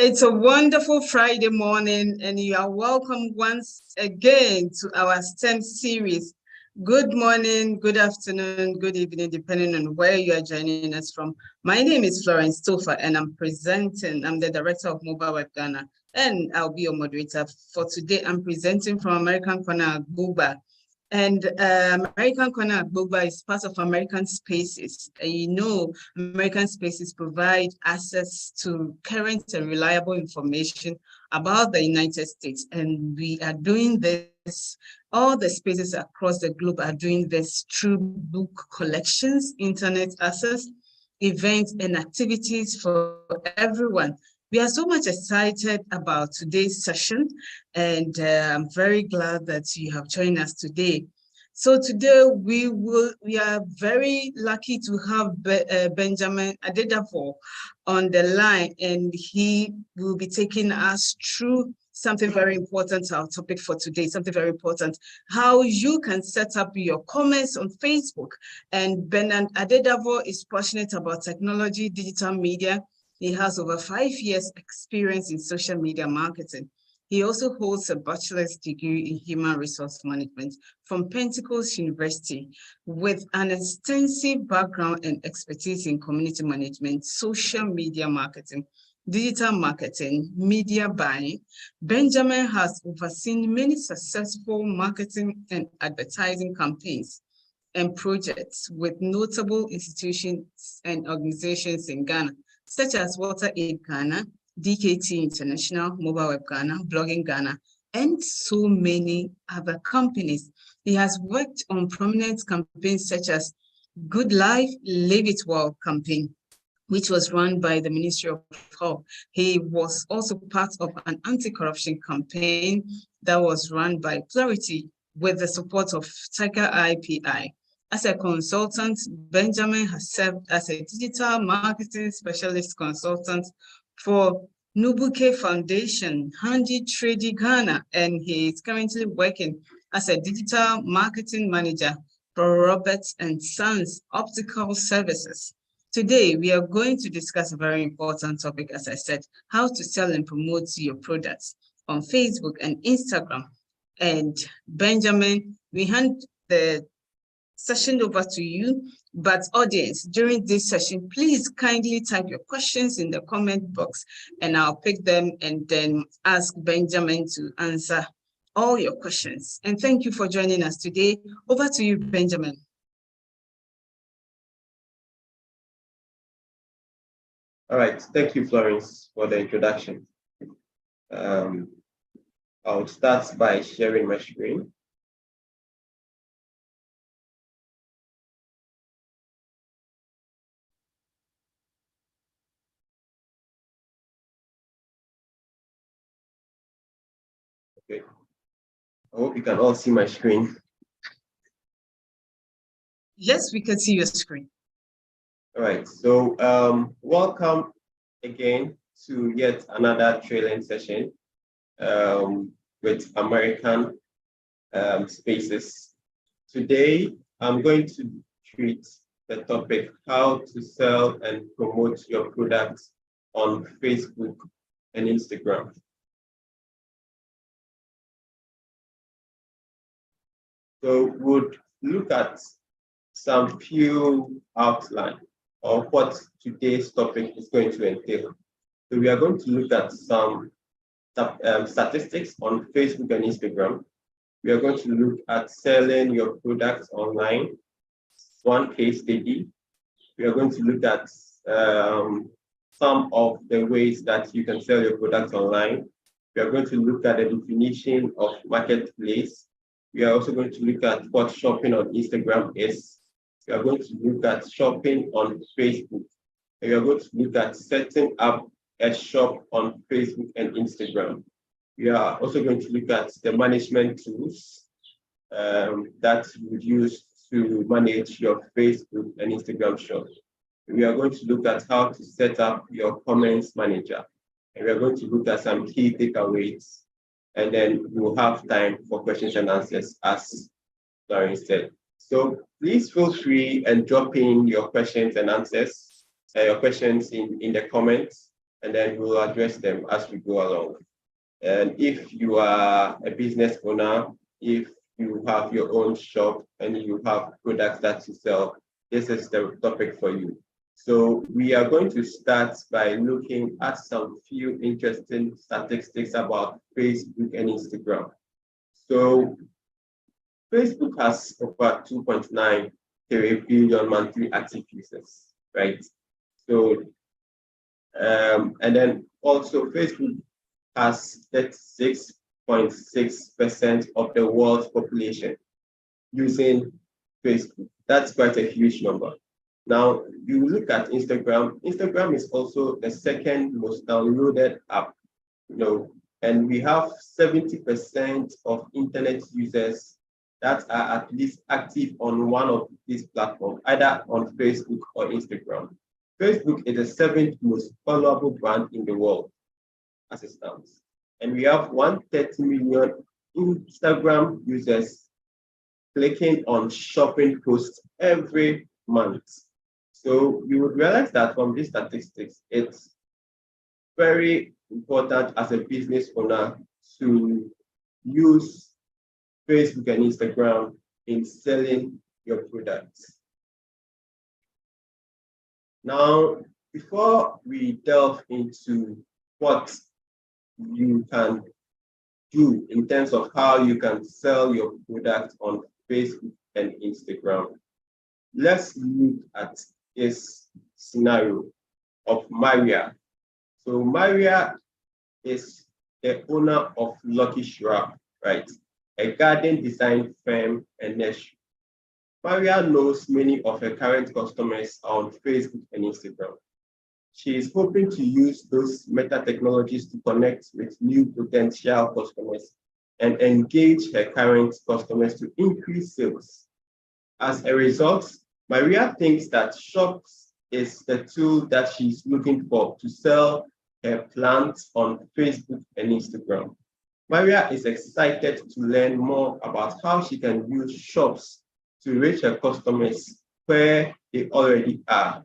It's a wonderful Friday morning, and you are welcome once again to our STEM series. Good morning, good afternoon, good evening, depending on where you are joining us from. My name is Florence Topher, and I'm the Director of Mobile Web Ghana, and I'll be your moderator for today. I'm presenting from American Corner Agbogba. And American Corner Agbogba is part of American Spaces. American Spaces provide access to current and reliable information about the United States. And we are doing this, all the spaces across the globe are doing this through book collections, internet access, events, and activities for everyone. We are so much excited about today's session, and I'm very glad that you have joined us today. So today we are very lucky to have Benjamin Adedapo on the line, and he will be taking us through something very important, our topic for today, something very important, how you can set up your comments on Facebook. And Benjamin Adedapo is passionate about technology, digital media. He has over 5 years experience in social media marketing. He also holds a bachelor's degree in human resource management from Pentecost University with an extensive background and expertise in community management, social media marketing, digital marketing, media buying. Benjamin has overseen many successful marketing and advertising campaigns and projects with notable institutions and organizations in Ghana, such as WaterAid Ghana, DKT International, Mobile Web Ghana, Blogging Ghana, and so many other companies. He has worked on prominent campaigns such as Good Life, Live It Well campaign, which was run by the Ministry of Health. He was also part of an anti-corruption campaign that was run by Clarity with the support of Tiger IPI. As a consultant, Benjamin has served as a digital marketing specialist consultant for Nubuke Foundation, Handy Trade Ghana, and he is currently working as a digital marketing manager for Roberts and Sons Optical Services. Today, we are going to discuss a very important topic, as I said, how to sell and promote your products on Facebook and Instagram. And Benjamin, we hand the session over to you, but audience, during this session, please kindly type your questions in the comment box and I'll pick them and then ask Benjamin to answer all your questions. And thank you for joining us today. Over to you, Benjamin. All right, thank you, Florence, for the introduction. I'll start by sharing my screen. Okay, I hope you can all see my screen. Yes, we can see your screen. All right, so welcome again to yet another trailing session with American Spaces. Today, I'm going to treat the topic how to sell and promote your products on Facebook and Instagram. So we'll look at some few outline of what today's topic is going to entail. So we are going to look at some statistics on Facebook and Instagram. We are going to look at selling your products online, one case study. We are going to look at some of the ways that you can sell your products online. We are going to look at the definition of marketplace. We are also going to look at what shopping on Instagram is. We are going to look at shopping on Facebook. And we are going to look at setting up a shop on Facebook and Instagram. We are also going to look at the management tools that you would use to manage your Facebook and Instagram shop. We are going to look at how to set up your comments manager. And we are going to look at some key takeaways. And then we'll have time for questions and answers, as Lauren said. So please feel free and drop in your questions and answers, your questions in the comments. and then we'll address them as we go along. And if you are a business owner, if you have your own shop and you have products that you sell, this is the topic for you. So we are going to start by looking at some few interesting statistics about Facebook and Instagram. So Facebook has over 2.93 billion monthly active users, right? So, and then also Facebook has 36.6% of the world's population using Facebook. That's quite a huge number. Now, you look at Instagram. Instagram is also the second most downloaded app, and we have 70% of internet users that are at least active on one of these platforms, either on Facebook or Instagram. Facebook is the seventh most followable brand in the world as it stands. And we have 130 million Instagram users clicking on shopping posts every month. So you would realize that from these statistics, it's very important as a business owner to use Facebook and Instagram in selling your products. Now, before we delve into what you can do in terms of how you can sell your product on Facebook and Instagram, let's look at this scenario of Maria. So Maria is the owner of Lucky Shrub, right? A garden design firm and nursery. Maria knows many of her current customers on Facebook and Instagram. She is hoping to use those meta technologies to connect with new potential customers and engage her current customers to increase sales. As a result, Maria thinks that Shops is the tool that she's looking for to sell her plants on Facebook and Instagram. Maria is excited to learn more about how she can use Shops to reach her customers where they already are,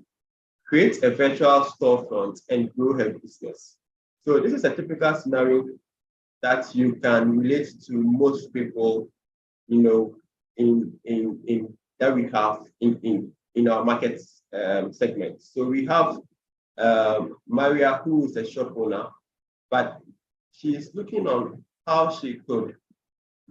create a virtual storefront, and grow her business. So this is a typical scenario that you can relate to most people, in that we have in our market segment. So we have Maria, who is a shop owner, but she is looking on how she could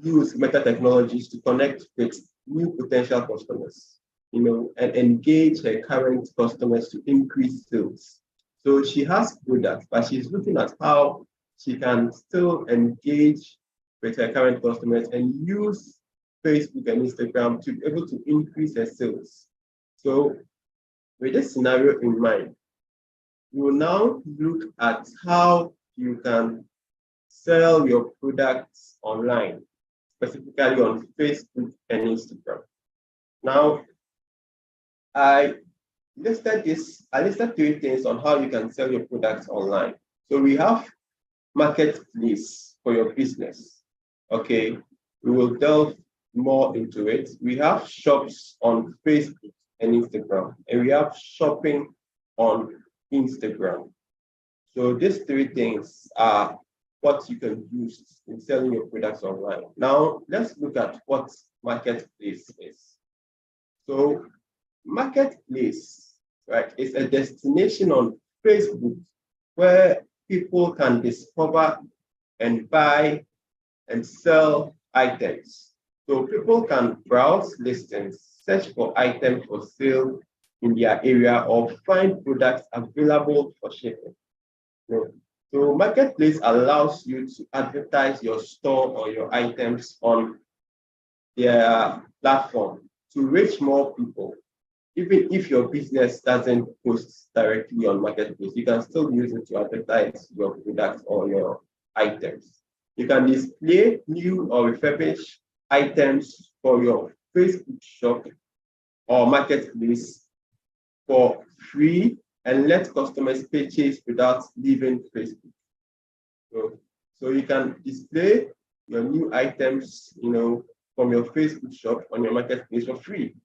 use meta technologies to connect with new potential customers, and engage her current customers to increase sales. So she has products, but she's looking at how she can still engage with her current customers and use Facebook and Instagram to be able to increase her sales. So with this scenario in mind, we will now look at how you can sell your products online, specifically on Facebook and Instagram. Now, I listed three things on how you can sell your products online. So we have marketplace for your business. Okay, we will delve more into it. We have shops on Facebook and Instagram, and we have shopping on Instagram. So these three things are what you can use in selling your products online. Now, let's look at what marketplace is. So marketplace, right, is a destination on Facebook where people can discover and buy and sell items. So people can browse listings, search for items for sale in their area, or find products available for shipping. So marketplace allows you to advertise your store or your items on their platform to reach more people. Even if your business doesn't post directly on marketplace, you can still use it to advertise your products or your items. You can display new or refurbished items for your Facebook shop or marketplace for free and let customers purchase without leaving Facebook. So you can display your new items, from your Facebook shop on your marketplace for free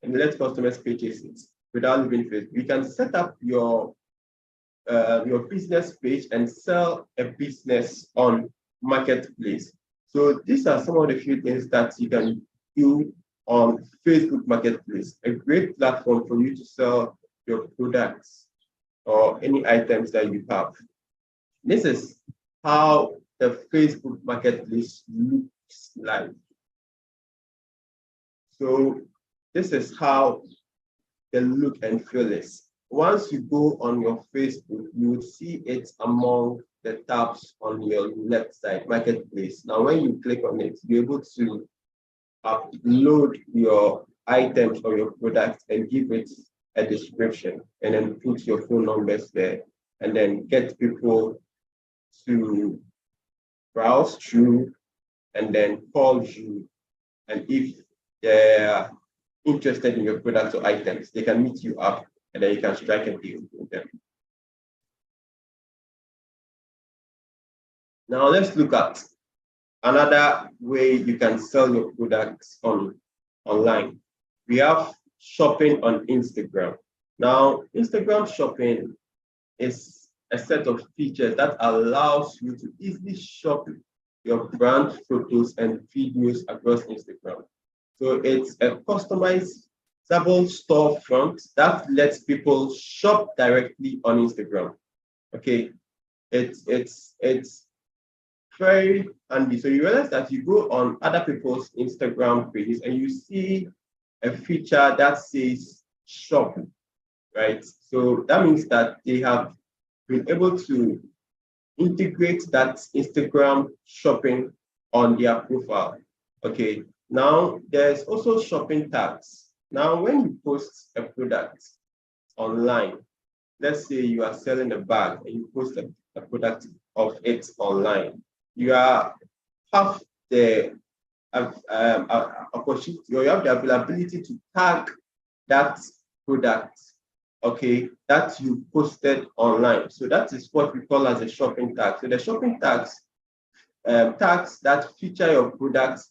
and let customers purchase it without leaving Facebook. You can set up your your business page and sell a business on Marketplace. So these are some of the few things that you can do on Facebook Marketplace, a great platform for you to sell your products or any items that you have. This is how the Facebook Marketplace looks like. So this is how the look and feel is. Once you go on your Facebook, you will see it among the tabs on your left side, Marketplace. Now, when you click on it, you're able to upload your items or your products and give it a description, and then put your phone numbers there, and then get people to browse through and then call you. And if they're interested in your products or items, they can meet you up and then you can strike a deal with them. Now let's look at another way you can sell your products online. We have shopping on Instagram. Now, Instagram shopping is a set of features that allows you to easily shop your brand photos and videos across Instagram. So it's a customizable storefront that lets people shop directly on Instagram. Okay, it's very handy. So you realize that you go on other people's Instagram pages and you see a feature that says shop, right? So that means that they have been able to integrate that Instagram shopping on their profile. Okay, now there's also shopping tags. Now, when you post a product online, let's say you are selling a bag and you post a product of it online, you have the opportunity, or you have the availability to tag that product, okay, that you posted online. So that is what we call as a shopping tag. So the shopping tags, tags that feature your products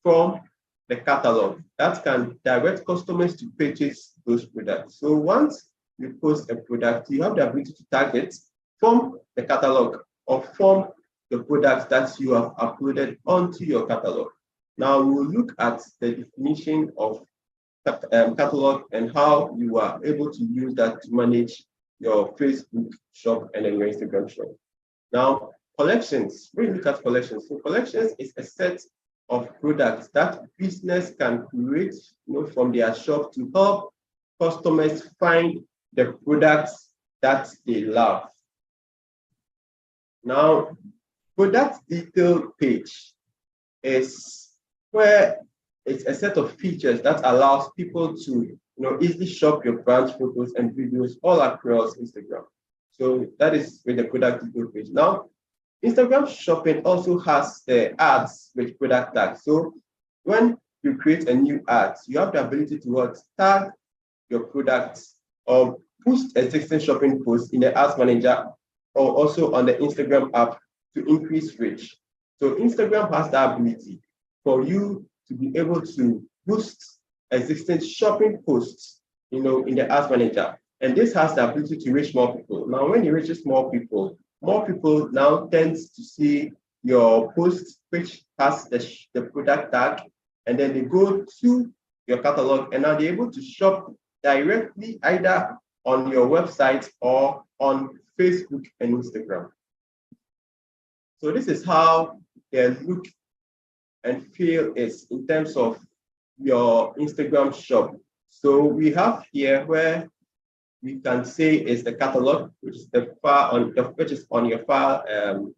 from the catalog that can direct customers to purchase those products. So once you post a product, you have the ability to tag it from the catalog or from the products that you have uploaded onto your catalog. Now we'll look at the definition of catalog and how you are able to use that to manage your Facebook shop and then your Instagram shop. Now, collections, when you look at collections, so collections is a set of products that business can create, from their shop to help customers find the products that they love. Now, product detail page is where it's a set of features that allows people to easily shop your brand photos and videos all across Instagram. So that is with the product detail page. Now, Instagram shopping also has the ads with product tags. So when you create a new ad, you have the ability to tag your products or boost existing shopping posts in the ads manager or also on the Instagram app to increase reach. So Instagram has the ability for you to be able to boost existing shopping posts, in the ads manager. And this has the ability to reach more people. Now, when it reaches more people now tends to see your post, which has the product tag, and then they go to your catalog and now they're able to shop directly either on your website or on Facebook and Instagram. So this is how the look and feel is in terms of your Instagram shop. So we have here where we can say is the catalog, which is on your far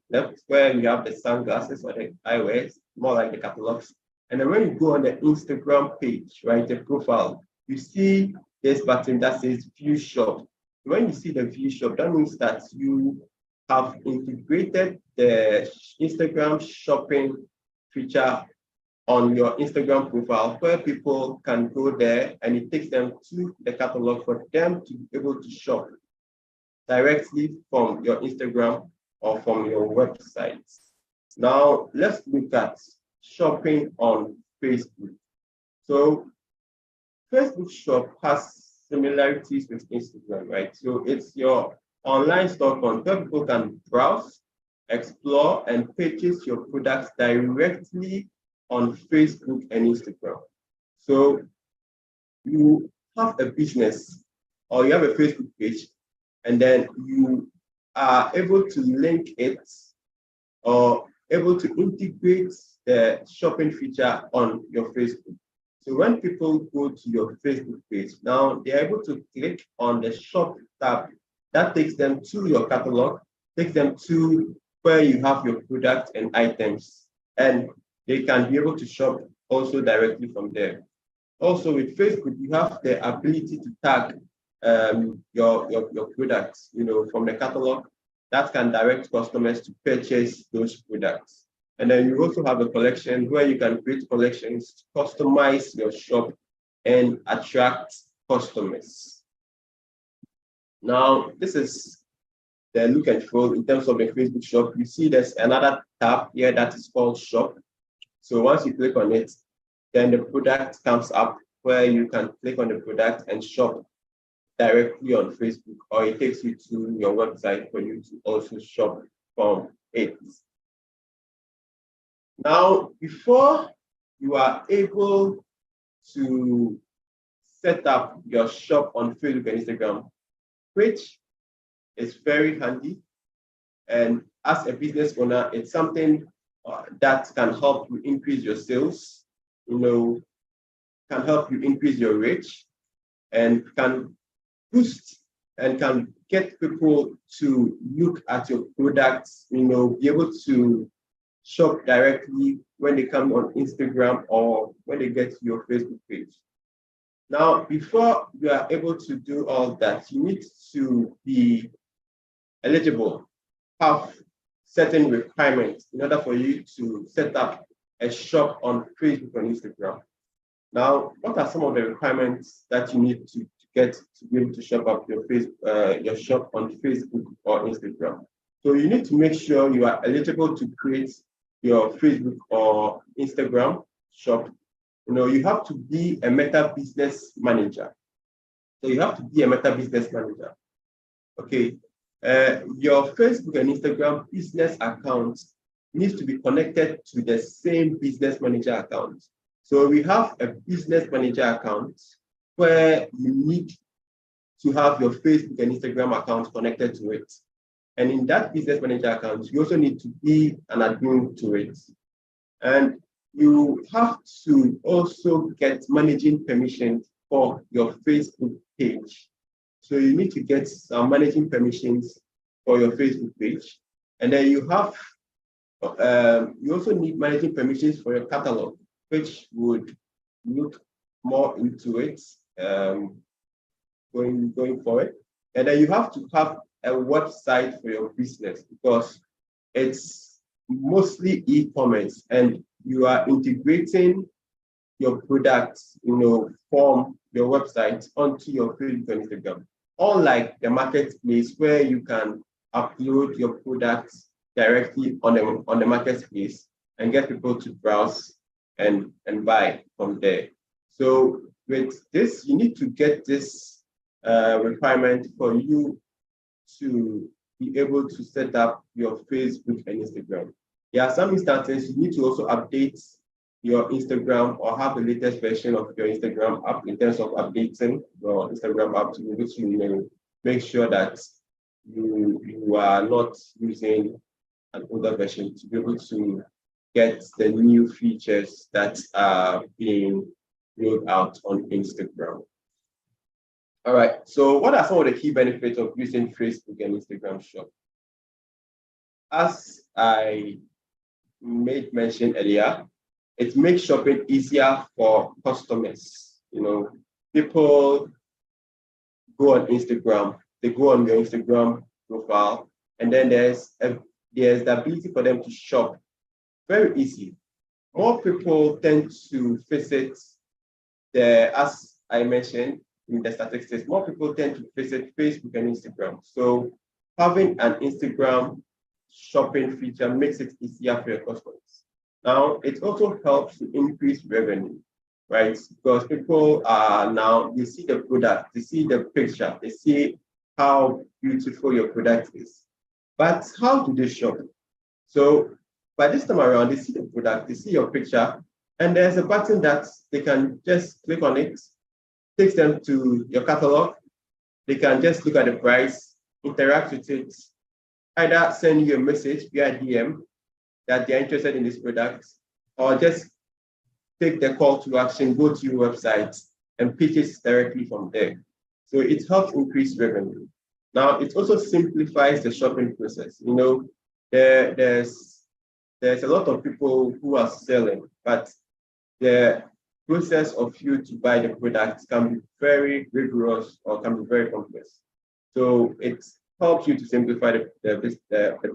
left, where you have the sunglasses or the eyewear, more like the catalogs. And then when you go on the Instagram page, right, the profile, you see this button that says View Shop. When you see the View Shop, that means that you have integrated the Instagram shopping feature on your Instagram profile, where people can go there and it takes them to the catalog for them to be able to shop directly from your Instagram or from your website. Now, let's look at shopping on Facebook. So, Facebook shop has similarities with Instagram, right? So it's your online storefront where people can browse, explore, and purchase your products directly on Facebook and Instagram. So you have a business or you have a Facebook page, and then you are able to link it or able to integrate the shopping feature on your Facebook. So when people go to your Facebook page, now they're able to click on the shop tab that takes them to your catalog, takes them to where you have your products and items, and they can be able to shop also directly from there. Also with Facebook, you have the ability to tag your products, from the catalog that can direct customers to purchase those products. And then you also have a collection where you can create collections, customize your shop, and attract customers. Now, this is the look and feel in terms of the Facebook shop. You see there's another tab here that is called shop. So once you click on it, then the product comes up where you can click on the product and shop directly on Facebook, or it takes you to your website for you to also shop from it. Now, before you are able to set up your shop on Facebook and Instagram, which is very handy, and as a business owner, it's something that can help you increase your sales, can help you increase your reach, and can boost and can get people to look at your products, be able to shop directly when they come on Instagram or when they get to your Facebook page. Now, before you are able to do all that, you need to be eligible, have certain requirements in order for you to set up a shop on Facebook and Instagram. Now, what are some of the requirements that you need to get to be able to shop up your shop on Facebook or Instagram? So you need to make sure you are eligible to create your Facebook or Instagram shop. You have to be a Meta Business Manager. So you have to be a Meta Business Manager. Okay. Your Facebook and Instagram business accounts needs to be connected to the same business manager account. So we have a business manager account where you need to have your Facebook and Instagram account connected to it. And in that business manager account, you also need to be an admin to it. And you have to also get managing permissions for your Facebook page. So you need to get some managing permissions for your Facebook page. And then you also need managing permissions for your catalog, which would look more into it going forward. And then you have to have a website for your business because it's mostly e-commerce and you are integrating your products, from your website onto your Facebook and Instagram. Unlike the marketplace where you can upload your products directly on the marketplace and get people to browse and buy from there. So with this, you need to get this requirement for you to be able to set up your Facebook and Instagram. There are some instances you need to also update your Instagram or have the latest version of your Instagram app in terms of updating your Instagram app to be able to make sure that you are not using an older version to be able to get the new features that are being rolled out on Instagram. All right, so what are some of the key benefits of using Facebook and Instagram Shop? As I made mention earlier, it makes shopping easier for customers. People go on Instagram, they go on your Instagram profile, and then there's the ability for them to shop very easy. More people tend to visit as I mentioned in the statistics, more people tend to visit Facebook and Instagram. So having an Instagram shopping feature makes it easier for your customers. Now, it also helps to increase revenue, right? Because people are now, they see the product, they see the picture, they see how beautiful your product is. But how do they shop? So by this time around, they see the product, they see your picture, and there's a button that they can just click on it, takes them to your catalog. They can just look at the price, interact with it, either send you a message via DM that they're interested in this product, or just take the call to action, go to your website and pitch it directly from there. So it helps increase revenue. Now, it also simplifies the shopping process. You know, there's a lot of people who are selling, but the process of you to buy the product can be very rigorous or can be very complex. So it helps you to simplify the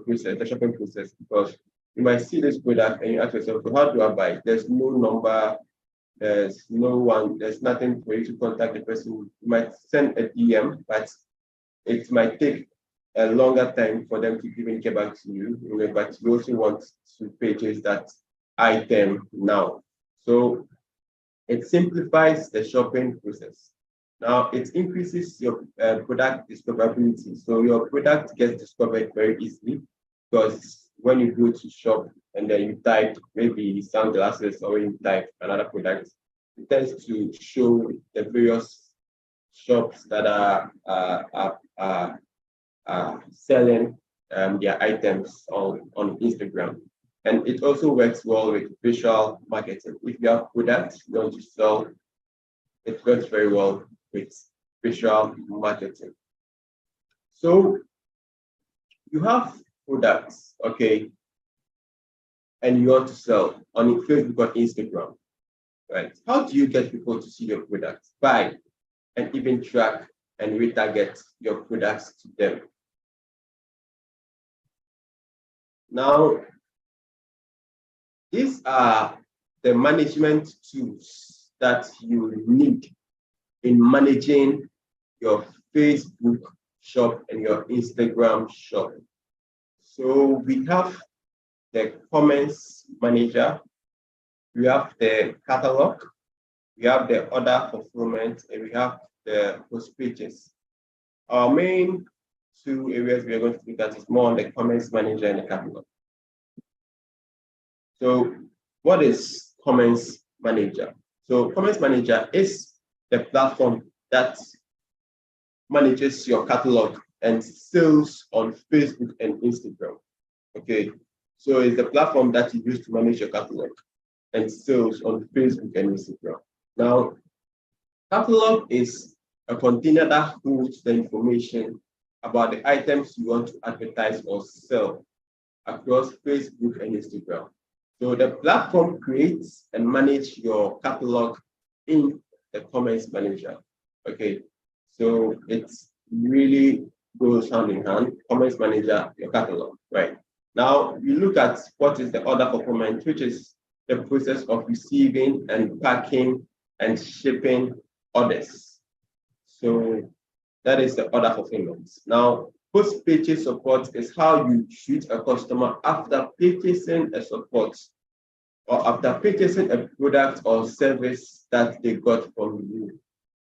process, the shopping process, because you might see this product and you ask yourself, so how do I buy it? There's no number, there's no one, there's nothing for you to contact the person. You might send a DM, but it might take a longer time for them to even get back to you, but you also want to purchase that item now. So it simplifies the shopping process. Now, it increases your product discoverability. So your product gets discovered very easily, because when you go to shop and then you type maybe sunglasses or you type another product, it tends to show the various shops that are selling their items on Instagram. And it also works well with visual marketing. If you have products you want to sell, it works very well with visual marketing. So you have products, okay, and you want to sell on Facebook or Instagram, right? How do you get people to see your products? Buy and even track and retarget your products to them. Now, these are the management tools that you need in managing your Facebook shop and your Instagram shop. So we have the comments manager, we have the catalog, we have the order fulfillment, and we have the post pages. Our main two areas we are going to look at is more on the comments manager and the catalog. So what is comments manager? So comments manager is the platform that manages your catalog and sales on Facebook and Instagram. Okay, so it's the platform that you use to manage your catalog and sales on Facebook and Instagram. Now, catalog is a container that holds the information about the items you want to advertise or sell across Facebook and Instagram. So the platform creates and manages your catalog in the comments manager. Okay, so it really goes hand in hand. Comments manager, your catalog, right? Now we look at what is the order fulfillment, which is the process of receiving and packing and shipping orders. So that is the order fulfillment. Now, post-purchase support is how you treat a customer after purchasing a support or after purchasing a product or service that they got from you.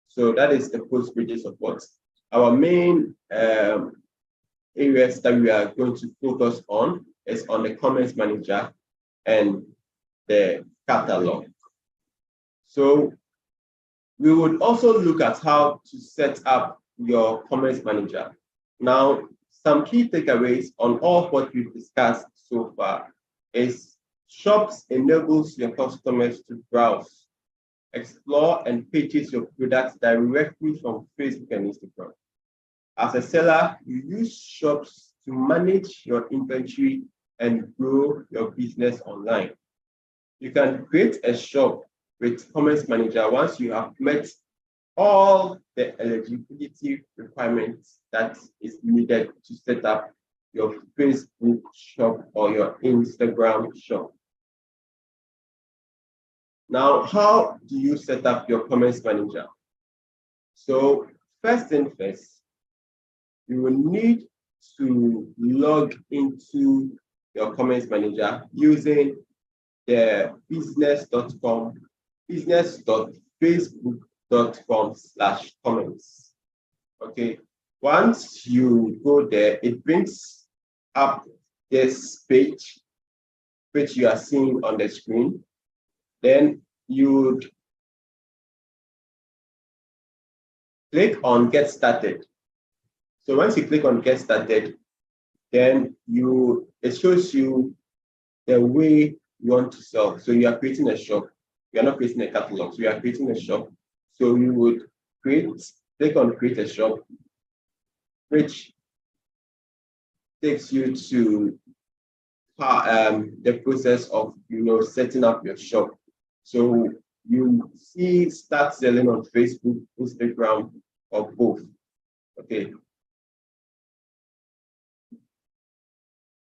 So that is the post-purchase support. Our main areas that we are going to focus on is on the comments manager and the catalog. So we would also look at how to set up your comments manager. Now, some key takeaways on all what we've discussed so far is Shops enables your customers to browse, explore, and purchase your products directly from Facebook and Instagram. As a seller, you use Shops to manage your inventory and grow your business online. You can create a shop with Comments Manager once you have met all the eligibility requirements that is needed to set up your Facebook shop or your Instagram shop. Now, how do you set up your Comments Manager? So first thing first, you will need to log into your Comments Manager using the business.facebook.com/comments. Okay, Once you go there, it brings up this page, which you are seeing on the screen. Then you would click on Get Started. So once you click on Get Started, then it shows you the way you want to sell. So you are creating a shop. You are not creating a catalog. So you are creating a shop. So you would click on Create a Shop, which takes you to the process of setting up your shop. So you see start selling on Facebook, Instagram, or both. Okay.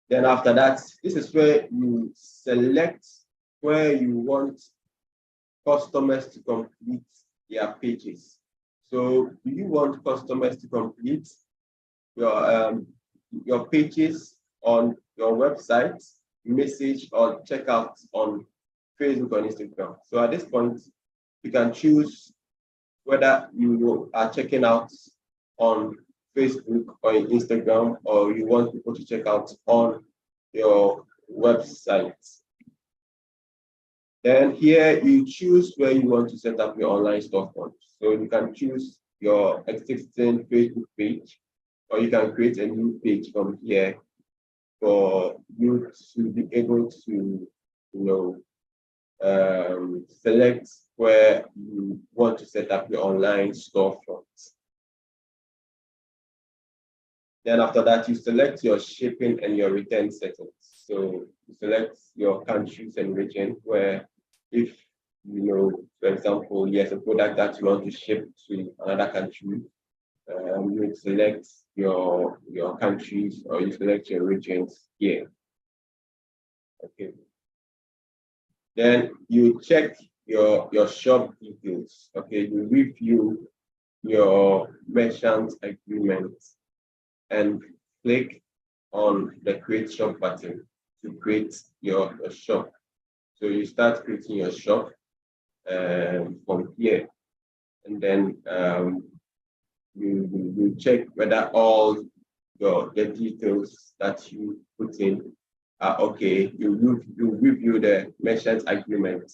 Then after that, this is where you select where you want customers to complete their pages. So do you want customers to complete your pages on your website, message, or checkout on Facebook or Instagram? So at this point, you can choose whether you are checking out on Facebook or Instagram, or you want people to check out on your website. Then here you choose where you want to set up your online storefront. So you can choose your existing Facebook page, or you can create a new page from here for you to be able to, select where you want to set up your online storefront. Then after that, you select your shipping and your return settings. So you select your countries and region where, if for example, there's a product that you want to ship to another country, you would select your countries, or you select your regions here. Okay. Then you check your shop details. Okay, you review your merchant agreement and click on the Create Shop button to create your shop. So you start creating your shop from here, and then you check whether all the details that you put in are okay. You review the merchant agreement,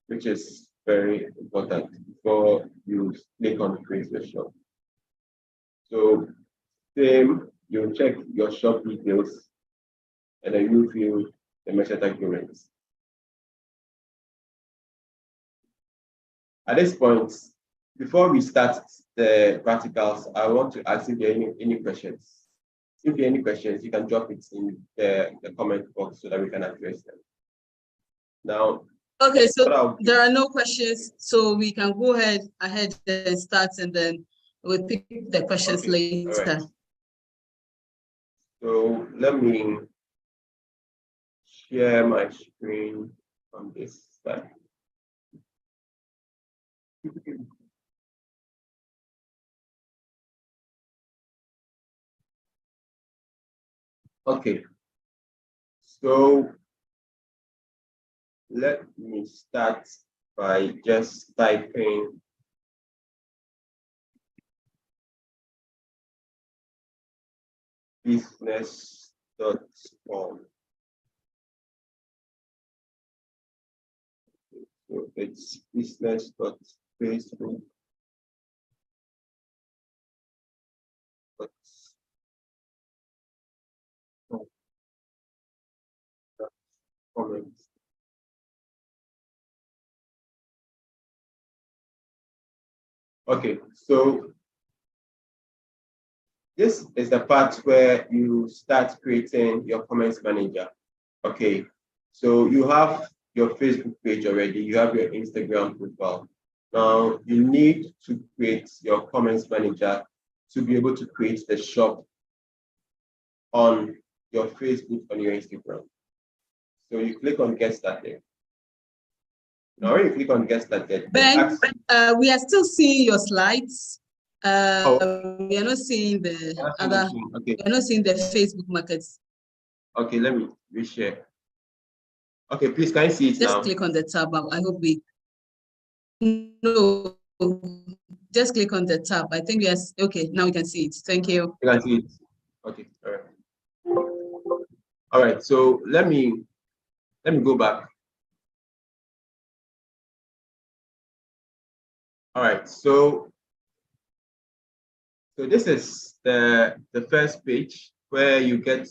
which is very important before you click on Create the Shop. So same, you check your shop details, and then you review the merchant agreements. At this point, before we start the practicals, I want to ask if there are any questions. If there are any questions, you can drop it in the comment box so that we can address them. Now, okay, so there are no questions, so we can go ahead and start, and then we'll pick the questions later. Right. So let me share my screen on this side. Okay, so let me start by just typing business.com. So it's business.facebook. Okay, so this is the part where you start creating your comments manager. Okay, so you have your Facebook page already, you have your Instagram profile. Now you need to create your comments manager to be able to create the shop on your Facebook, on your Instagram. So you click on Get Started. Now when you click on Get Started, Ben, we are still seeing your slides. We are not seeing the other. Okay. We are not seeing the Facebook markets. Okay, let me reshare. Okay, please, can you see it just now? Just click on the tab. I hope we. No, just click on the tab. I think yes. Okay, now we can see it. Thank you. You can see it. Okay, all right. All right, so let me go back. All right, so this is the first page where you get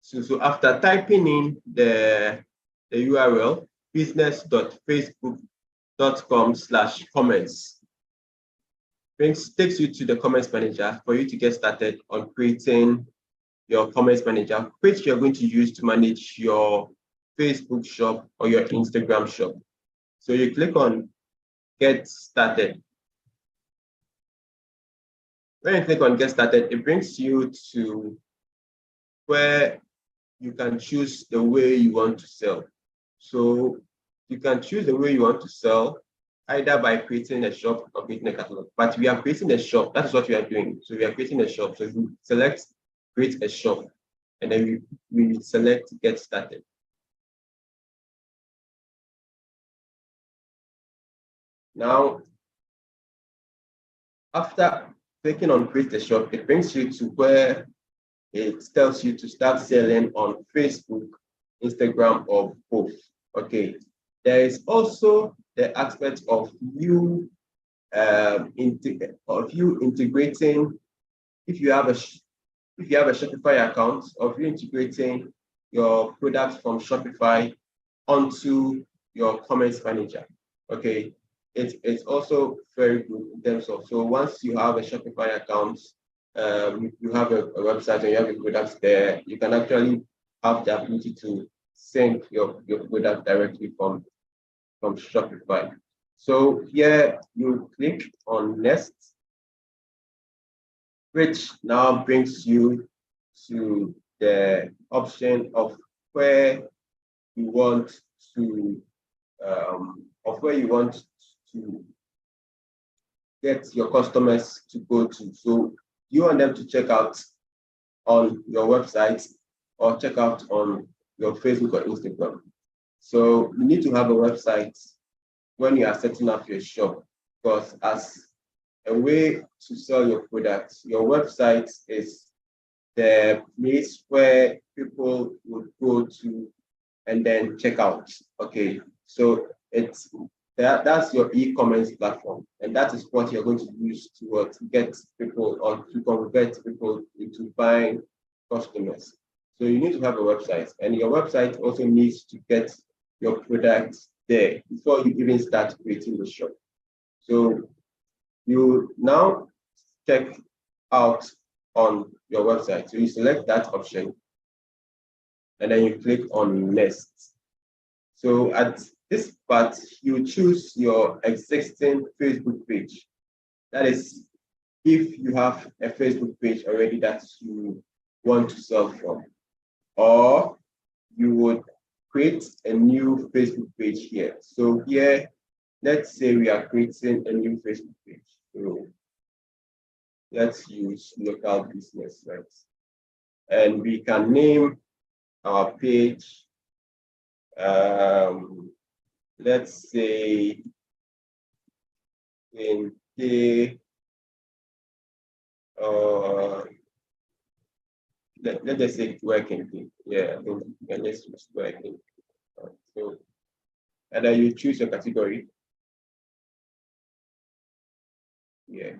so after typing in the URL business.facebook.com/comments, takes you to the comments manager for you to get started on creating your comments manager, which you're going to use to manage your Facebook shop or your Instagram shop. So you click on get started. When you click on get started, it brings you to where you can choose the way you want to sell. So you can choose the way you want to sell either by creating a shop or creating a catalog. But we are creating a shop. That's what we are doing. So we are creating a shop. So you select create a shop, and then we select get started. Now, after clicking on create a shop, it brings you to where it tells you to start selling on Facebook, Instagram, or both. Okay. There is also the aspect of you integrating, if you have a Shopify account, of you integrating your products from Shopify onto your comments manager. Okay. It's also very good in terms of, so once you have a Shopify account, you have a website and you have your products there, you can actually have the ability to sync your product directly from Shopify. So here you click on next, which now brings you to the option of where you want to get your customers to go to. So you want them to check out on your website or check out on your Facebook or Instagram. So you need to have a website when you are setting up your shop, because as a way to sell your products, your website is the place where people would go to and then check out. Okay, so that's your e-commerce platform, and that is what you're going to use to get people or to convert people into buying customers. So you need to have a website, and your website also needs to get your products there before you even start creating the shop. So you now check out on your website. So you select that option, and then you click on next. So at this part, you choose your existing Facebook page. That is, if you have a Facebook page already that you want to sell from, or you would create a new Facebook page here. So here, let's say we are creating a new Facebook page. So let's use local business, right? And we can name our page, let's say in the let's just say working thing. Yeah, I think we can just use working. So, and then you choose your category. Yeah.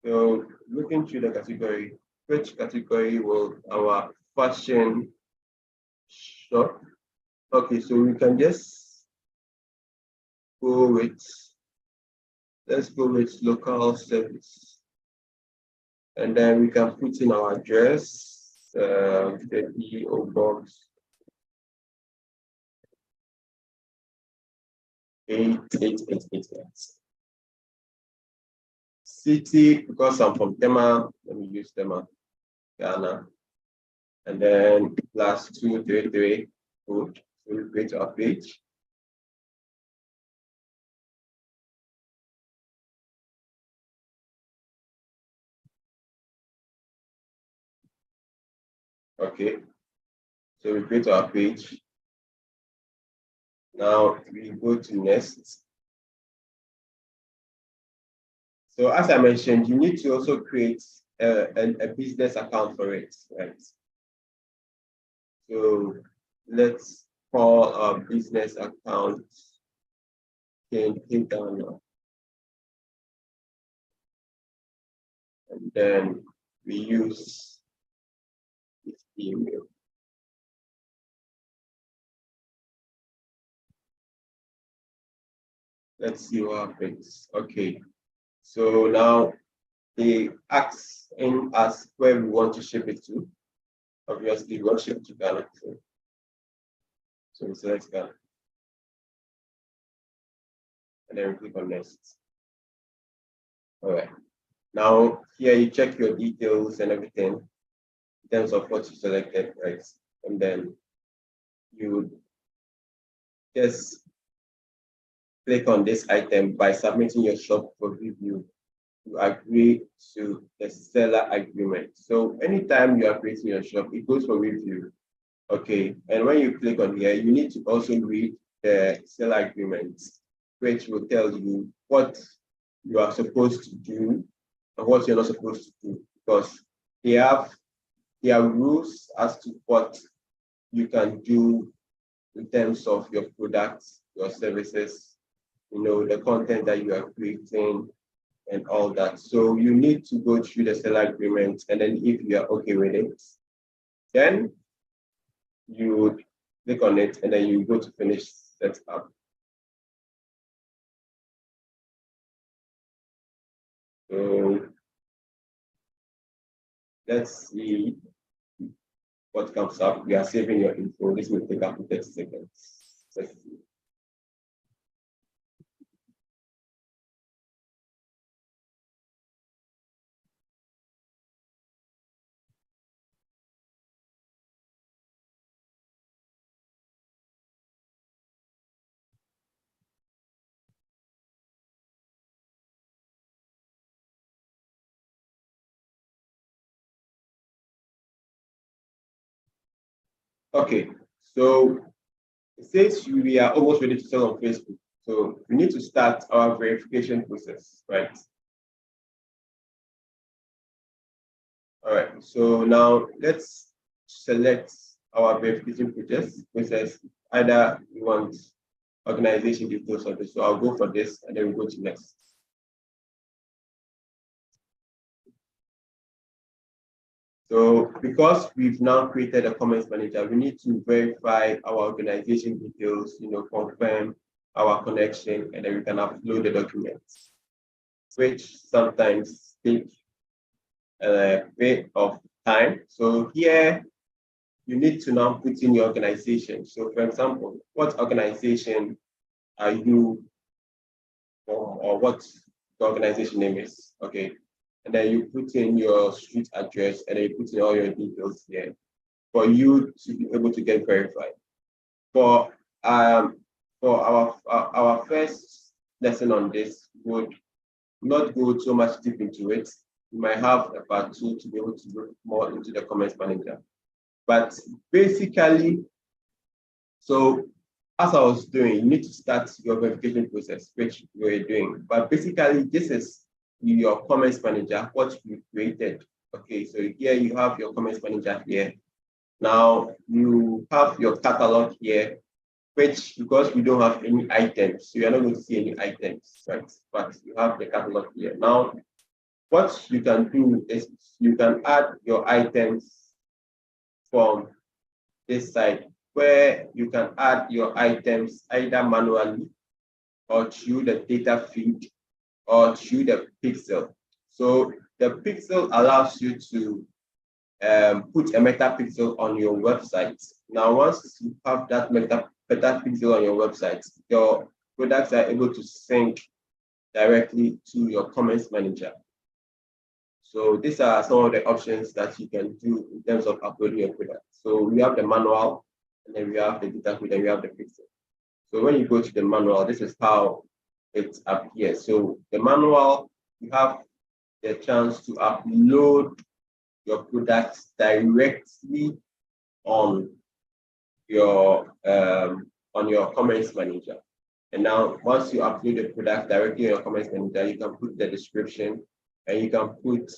So looking through the category, which category will our fashion shop? Okay, so we can just go with, let's go with local service. And then we can put in our address, the PO box 88888. City, because I'm from Tema, let me use Tema, Ghana. And then +233 code. So we create our page. Okay. So we create our page. Now we go to next. So as I mentioned, you need to also create a business account for it, right? So let's call our business account Down, and then we use this email. Let's see what happens. Okay, so now they ask us where we want to ship it to. Obviously, we want to ship it to Ghana. So we select Ghana. And then we click on next. All right. Now here you check your details and everything in terms of what you selected, right? And then you just click on this item by submitting your shop for review to agree to the seller agreement. So anytime you are creating your shop, it goes for review. Okay, and when you click on here, you need to also read the seller agreement, which will tell you what you are supposed to do and what you're not supposed to do, because they have rules as to what you can do in terms of your products, your services, the content that you are creating and all that. So you need to go through the seller agreement, and then if you are okay with it, then you would click on it and then you go to finish setup. So let's see what comes up. We are saving your info. This will take up to 30 seconds. Let's see. Okay, so it says we are almost ready to sell on Facebook. So we need to start our verification process, right? All right, so now let's select our verification process. Either we want organization details or this. So I'll go for this and then we go to next. So because we've now created a comments manager, we need to verify our organization details, confirm our connection, and then we can upload the documents, which sometimes take a bit of time. So here you need to now put in your organization. So for example, what organization are you or what the organization name is? Okay. And then you put in your street address and then you put in all your details here for you to be able to get verified. For our first lesson on this would not go so much deep into it. We might have a part 2 to be able to look more into the comments manager. But basically, so as I was doing, you need to start your verification process, which we're doing. But basically, this is your comments manager, what you created. Okay, so here you have your comments manager here. Now you have your catalog here, which because we don't have any items, so you're not going to see any items, right? But you have the catalog here. Now, what you can do is you can add your items from this side, where you can add your items either manually or through the data feed or through the pixel. So the pixel allows you to put a meta pixel on your website. Now, once you have that meta pixel on your website, your products are able to sync directly to your comments manager. So these are some of the options that you can do in terms of uploading your product. So we have the manual, and then we have the data feed, and we have the pixel. So when you go to the manual, this is how it appears. So the manual, you have the chance to upload your products directly on your comments manager. And now, once you upload the product directly in your comments manager, you can put the description and you can put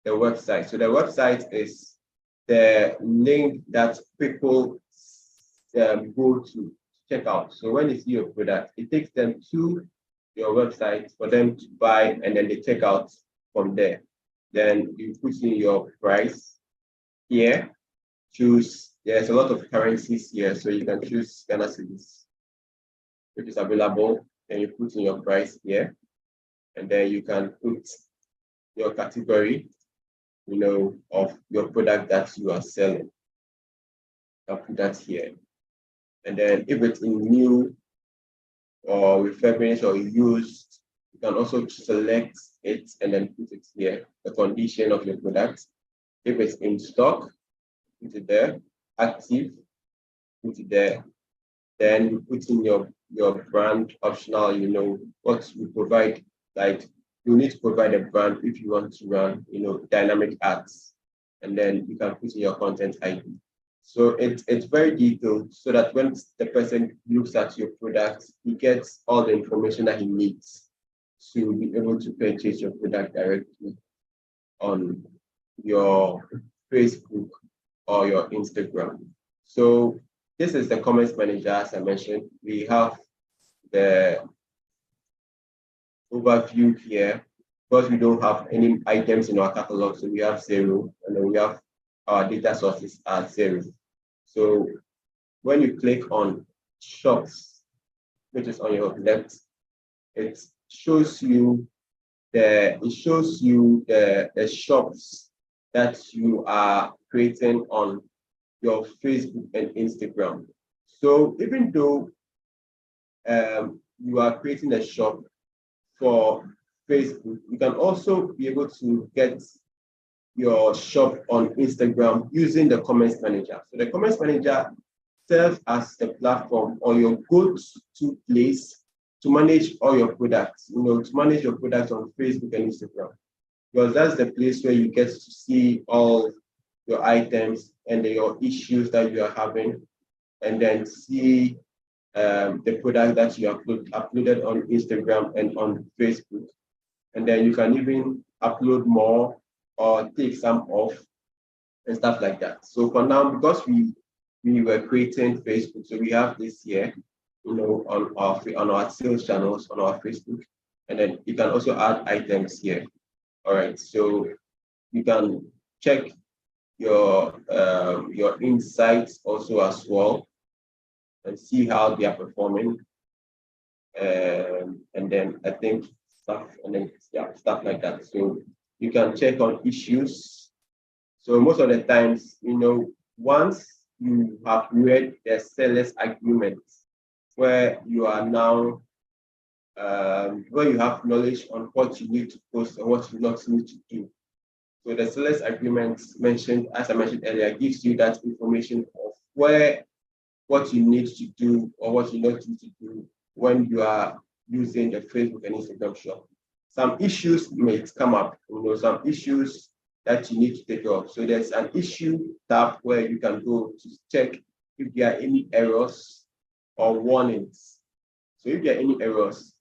the website. So the website is the link that people go to check out. So when they see your product, it takes them to your website for them to buy, and then they check out from there. Then you put in your price here, choose, there's a lot of currencies here, so you can choose Ghana cedis, which is available, and you put in your price here, and then you can put your category, of your product that you are selling. I'll put that here. And then if it's in new or refurbished or used, you can also select it and then put it here, the condition of your product. If it's in stock, put it there. Active, put it there. Then you put in your brand optional, what you provide. Like, you need to provide a brand if you want to run, dynamic ads. And then you can put in your content ID. So it's very detailed, so that when the person looks at your product, he gets all the information that he needs to be able to purchase your product directly on your Facebook or your Instagram. So this is the comments manager, as I mentioned. We have the overview here, because we don't have any items in our catalog, so we have 0, and then we have our data sources at 0. So when you click on shops, which is on your left, it shows you the shops that you are creating on your Facebook and Instagram. So even though you are creating a shop for Facebook, you can also be able to get your shop on Instagram using the comments manager. So the comments manager serves as the platform or your go-to place to manage all your products, to manage your products on Facebook and Instagram, because that's the place where you get to see all your items and your issues that you are having, and then see the product that you uploaded on Instagram and on Facebook. And then you can even upload more or take some off and stuff like that. So for now, because we were creating Facebook, so we have this here, on our sales channels on our Facebook, and then you can also add items here. All right, so you can check your insights also as well and see how they are performing, and then I think stuff like that. So you can check on issues. So most of the times, once you have read the seller's agreement, where you are now, where you have knowledge on what you need to post and what you not need to do. So the seller's agreement mentioned, as I mentioned earlier, gives you that information of what you need to do or what you not need to do when you are using the Facebook and Instagram shop. Some issues may come up, some issues that you need to take care of. So there's an issue tab where you can go to check if there are any errors or warnings. So if there are any errors,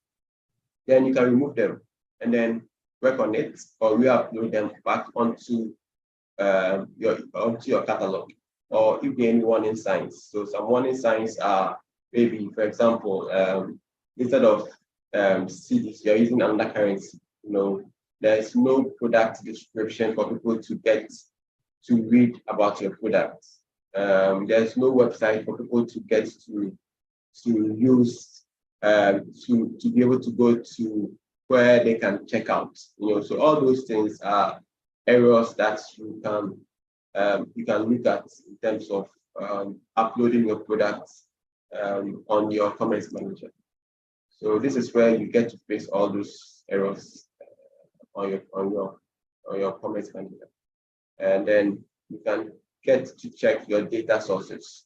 then you can remove them and then work on it or re-upload them back onto your catalog. Or if there are any warning signs. So some warning signs are maybe, for example, instead of cedis, you're using another currency. There's no product description for people to get to read about your product. There's no website for people to get to use to be able to go to where they can check out. So all those things are errors that you can look at in terms of uploading your products on your comments manager. So this is where you get to face all those errors on your comments manager, and then you can get to check your data sources.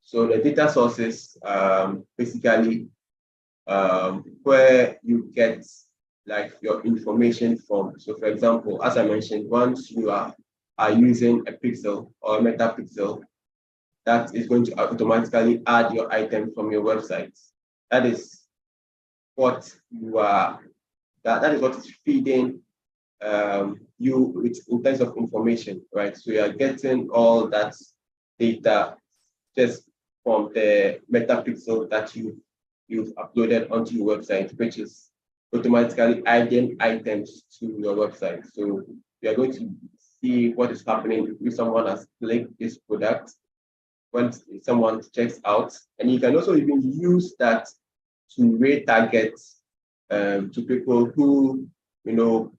So the data sources basically where you get like your information from. So for example, as I mentioned, once you are using a pixel or a metapixel, that is going to automatically add your items from your website. That is what you are, that is what is feeding you with in terms of information, right? So you are getting all that data just from the metapixel that you've uploaded onto your website, which is automatically adding items to your website. So you are going to see what is happening if someone has clicked this product, when someone checks out, and you can also even use that to retarget to people who,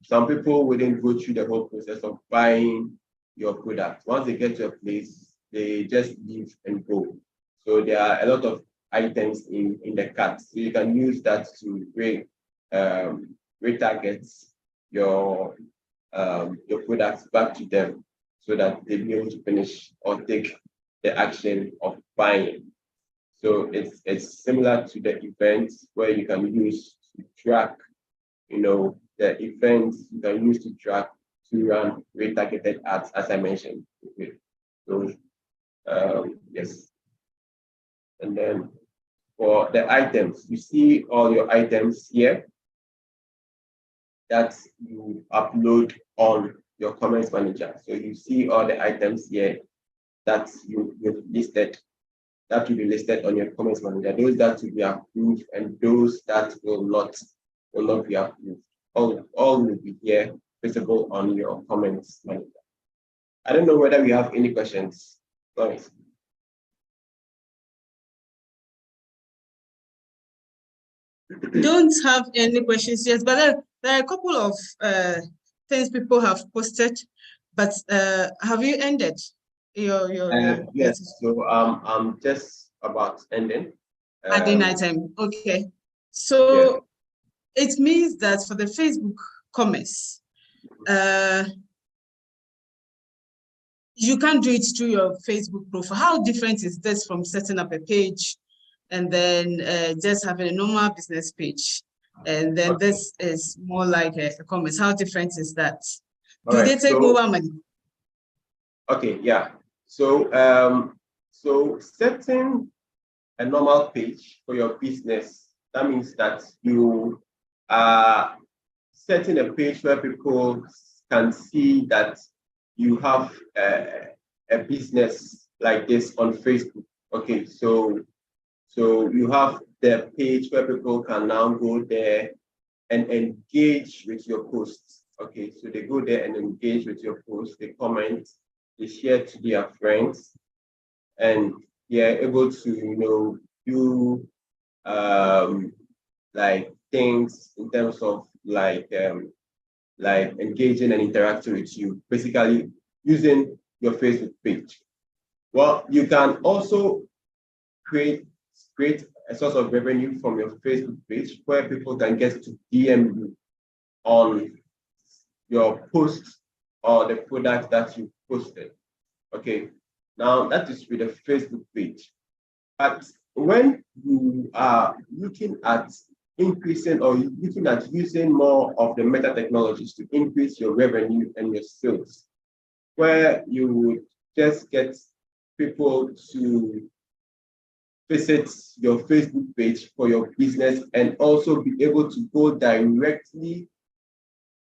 some people wouldn't go through the whole process of buying your product. Once they get to a place, they just leave and go. So there are a lot of items in the cart. So you can use that to retarget your products back to them so that they'll be able to finish or take the action of buying. So it's similar to the events where you can use to track, the events you can use to track to run retargeted ads, as I mentioned. Okay. So yes. And then for the items, you see all your items here that you upload on your comments manager. So you see all the items here that you've listed, that will be listed on your comments manager. Those that will be approved and those that will not be approved. All will be here visible on your comments manager. I don't know whether we have any questions. Sorry. Don't have any questions yet, but there are a couple of things people have posted. But have you ended your yes? So I'm just about ending. Adding item. Okay. So it means that for the Facebook commerce, you can't do it through your Facebook profile. How different is this from setting up a page and then just having a normal business page? And then this is more like a commerce. How different is that? Do they take mobile money? Okay, yeah. So so setting a normal page for your business, that means that you are setting a page where people can see that you have a business like this on Facebook. Okay, so you have the page where people can now go there and engage with your posts. Okay, so they go there and engage with your posts, they comment, they share to their friends, and they're able to, do like things in terms of like engaging and interacting with you, basically using your Facebook page. Well, you can also create a source of revenue from your Facebook page where people can get to DM you on your post or the product that you posted. Okay, now that is with a Facebook page. But when you are looking at increasing or looking at using more of the meta technologies to increase your revenue and your sales, where you would just get people to visit your Facebook page for your business and also be able to go directly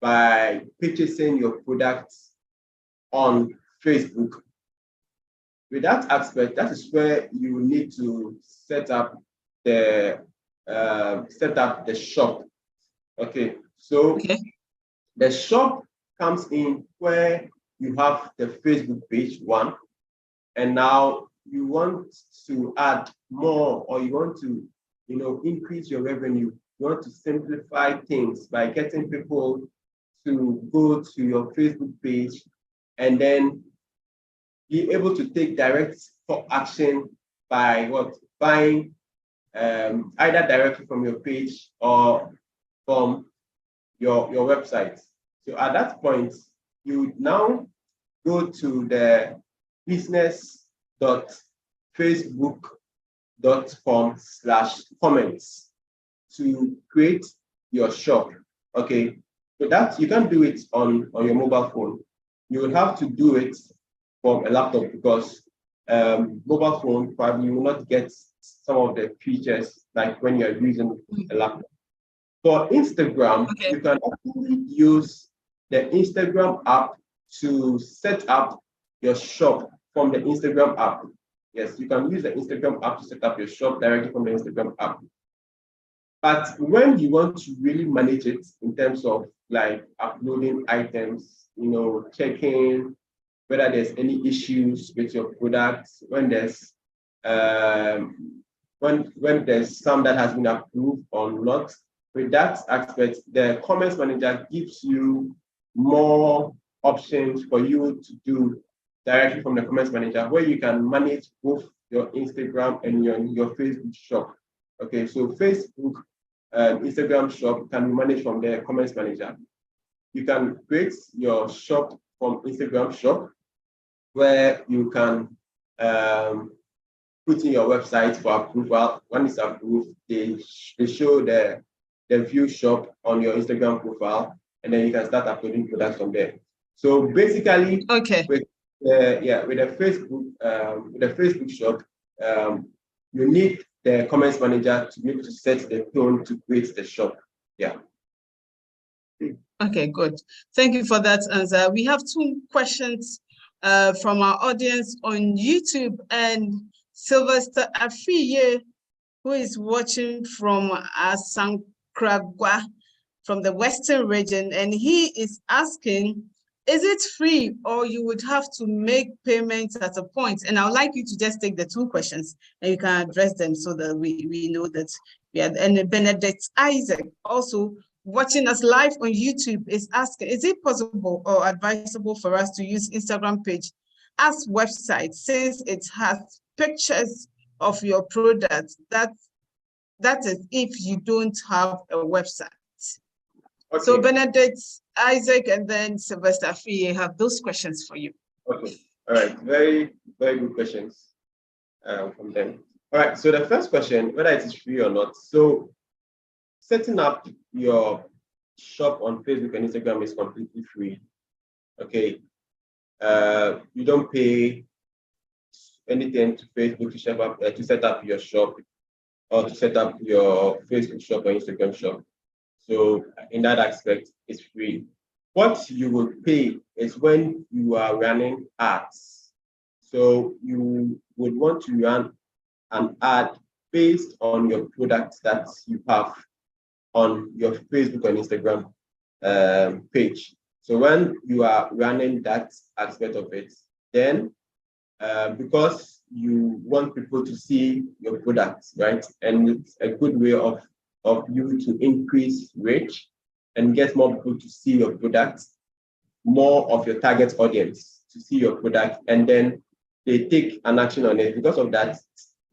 by purchasing your products on Facebook. With that aspect, that is where you need to set up the shop. Okay, so the shop comes in where you have the Facebook page one, and now you want to add more, or you want to, increase your revenue. You want to simplify things by getting people to go to your Facebook page and then be able to take direct action by buying either directly from your page or from your website. So at that point, you now go to the business.facebook.com/comments to create your shop. Okay, so that you can't do it on your mobile phone. You will have to do it from a laptop because mobile phone, probably you will not get some of the features like when you're using a laptop. For Instagram, Okay. you can actually use the Instagram app to set up your shop from the Instagram app. Yes, you can use the Instagram app to set up your shop directly from the Instagram app. But when you want to really manage it in terms of like uploading items, checking whether there's any issues with your products, when there's when there's some that has been approved or not, with that aspect, the Commerce Manager gives you more options for you to do directly from the Commerce Manager, where you can manage both your Instagram and your Facebook shop. Okay, so Facebook, Instagram shop can be managed from the Commerce Manager. You can create your shop from Instagram shop, where you can put in your website for approval. When it's approved, they show the view shop on your Instagram profile, and then you can start uploading products from there. So basically, okay, with the Facebook shop, you need the Commerce Manager to be able to set the tone to create the shop. Yeah. Okay, good. Thank you for that answer. We have 2 questions from our audience on YouTube, and Sylvester Afiye, who is watching from Asankragwa from the Western region, and he is asking, is it free or you would have to make payments at a point? And I would like you to just take the 2 questions and you can address them so that we know that we are. And Benedict Isaac, also watching us live on YouTube, is asking, is it possible or advisable for us to use Instagram page as website since it has pictures of your product? That is if you don't have a website. Okay. So Benedict Isaac and then Sylvester Afiye have those questions for you. Okay. All right. Very, very good questions from them. All right. So the first question, whether it is free or not. So setting up your shop on Facebook and Instagram is completely free. Okay. You don't pay anything to Facebook to set up your shop or to set up your Facebook shop or Instagram shop. So in that aspect, it's free. What you would pay is when you are running ads. So you would want to run an ad based on your products that you have on your Facebook and Instagram page. So when you are running that aspect of it, then because you want people to see your products, right? And it's a good way of you to increase reach and get more people to see your products, more of your target audience to see your product, and then they take an action on it. Because of that,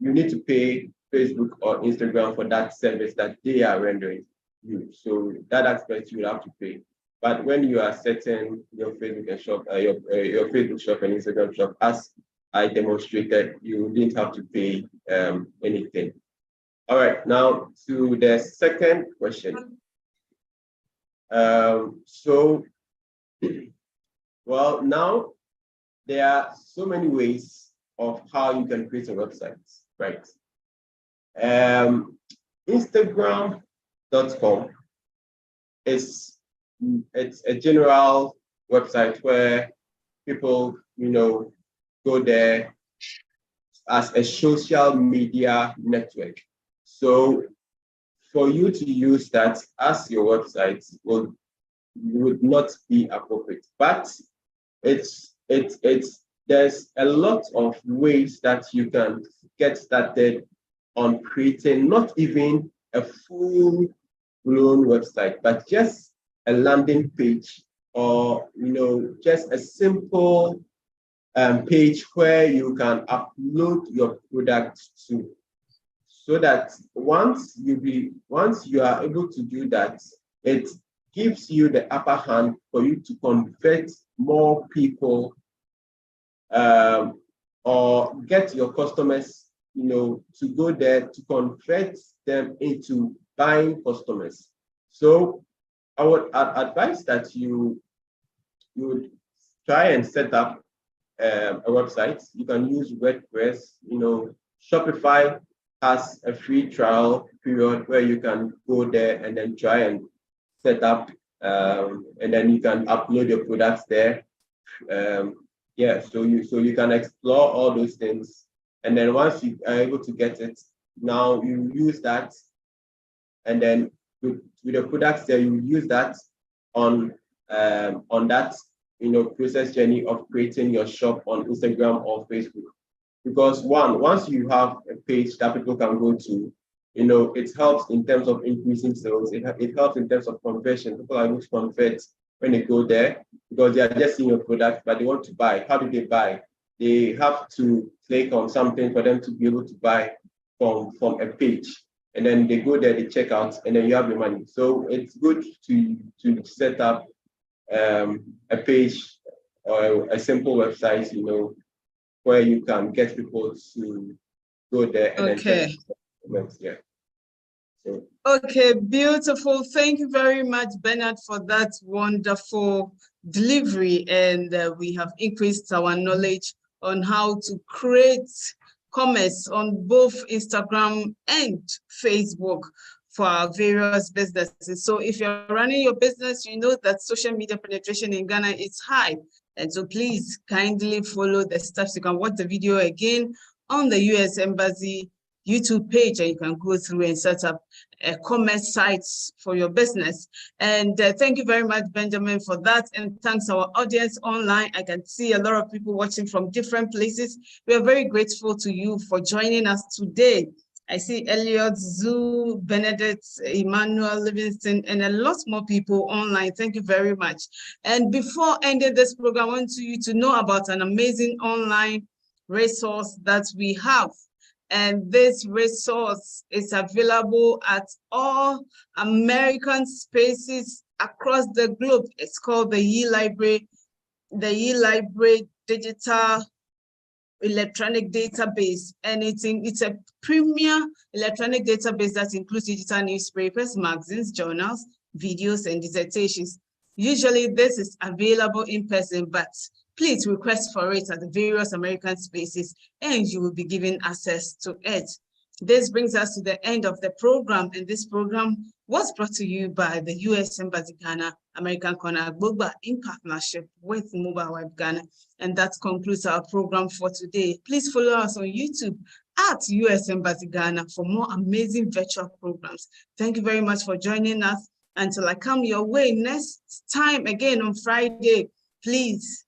you need to pay Facebook or Instagram for that service that they are rendering you. So that aspect you will have to pay. But when you are setting your Facebook and shop, your Facebook shop and Instagram shop, as I demonstrated, you didn't have to pay anything. All right, now to the second question. Well, now there are so many ways of how you can create a website, right? Instagram.com it's a general website where people, go there as a social media network. So for you to use that as your website would not be appropriate. But there's a lot of ways that you can get started on creating not even a full-blown website, but just a landing page, or just a simple page where you can upload your product to, so that once you are able to do that, it gives you the upper hand for you to convert more people or get your customers, to go there to convert them into buying customers. So I would advise that you would try and set up a website. You can use WordPress. You know, Shopify has a free trial period where you can go there and then try and set up, and then you can upload your products there. Yeah, so you can explore all those things, and then once you are able to get it, now you use that, and then with the products there, you use that on that process journey of creating your shop on Instagram or Facebook. Because once you have a page that people can go to, it helps in terms of increasing sales. It helps in terms of conversion. People are able to convert when they go there because they are just seeing your product, but they want to buy. How do they buy? They have to click on something for them to be able to buy from a page. And then they go there, they check out, and then you have the money. So it's good to set up a page or a simple website, where you can get people to go there and then check comments. Yeah. So. Okay, beautiful. Thank you very much, Bernard, for that wonderful delivery. And we have increased our knowledge on how to create commerce on both Instagram and Facebook for our various businesses. So if you're running your business, you know that social media penetration in Ghana is high. And so please kindly follow the steps. You can watch the video again on the US Embassy YouTube page, and you can go through and set up commerce sites for your business. And thank you very much, Benjamin, for that. And thanks our audience online. I can see a lot of people watching from different places. We are very grateful to you for joining us today. I see Elliot, Zoo, Benedict, Emmanuel, Livingston, and a lot more people online. Thank you very much. And before ending this program, I want you to know about an amazing online resource that we have. And this resource is available at all American spaces across the globe. It's called the eLibrary Digital Electronic Database. And it's a premier electronic database that includes digital newspapers, magazines, journals, videos, and dissertations. Usually this is available in person, but please request for it at the various American spaces and you will be given access to it. This brings us to the end of the program, and this program was brought to you by the US Embassy Ghana, American Corner Gbagba, in partnership with Mobile Web Ghana. And that concludes our program for today. Please follow us on YouTube at US Embassy Ghana for more amazing virtual programs. Thank you very much for joining us. Until I come your way next time again on Friday, please